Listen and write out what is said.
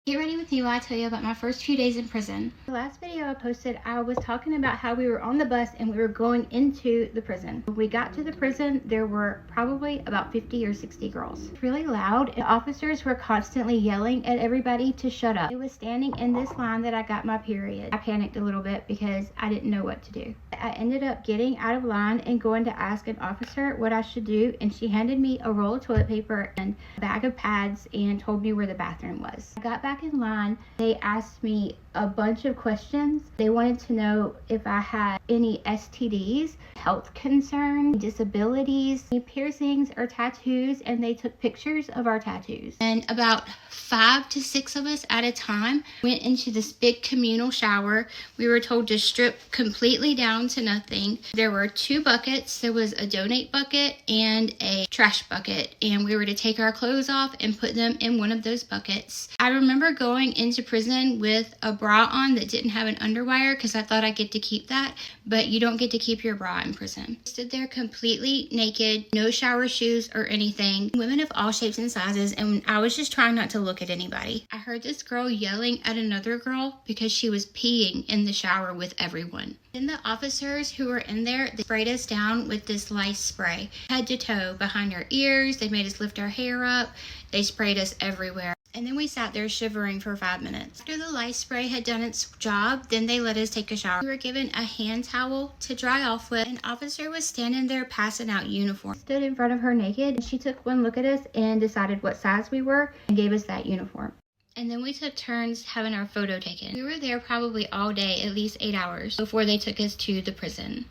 Get ready with me while I tell you about my first few days in prison. The last video I posted, I was talking about how we were on the bus and we were going into the prison. When we got to the prison, there were probably about 50 or 60 girls. It's really loud. The officers were constantly yelling at everybody to shut up. It was standing in this line that I got my period. I panicked a little bit because I didn't know what to do. I ended up getting out of line and going to ask an officer what I should do, and she handed me a roll of toilet paper and a bag of pads and told me where the bathroom was. I got back in line. They asked me a bunch of questions. They wanted to know if I had any STDs, health concerns, disabilities, any piercings or tattoos, and they took pictures of our tattoos. And about 5 to 6 of us at a time went into this big communal shower. We were told to strip completely down to nothing. There were 2 buckets. There was a donate bucket and a trash bucket, and we were to take our clothes off and put them in one of those buckets. I remember going into prison with a bra on that didn't have an underwire because I thought I'd get to keep that, but you don't get to keep your bra in prison. I stood there completely naked, no shower shoes or anything. Women of all shapes and sizes, and I was just trying not to look at anybody. I heard this girl yelling at another girl because she was peeing in the shower with everyone. Then the officers who were in there, they sprayed us down with this lice spray, head to toe, behind our ears. They made us lift our hair up. They sprayed us everywhere. And then we sat there shivering for 5 minutes. After the lice spray had done its job, then they let us take a shower. We were given a hand towel to dry off with. An officer was standing there passing out uniforms. Stood in front of her naked, and she took one look at us and decided what size we were and gave us that uniform. And then we took turns having our photo taken. We were there probably all day, at least 8 hours, before they took us to the prison.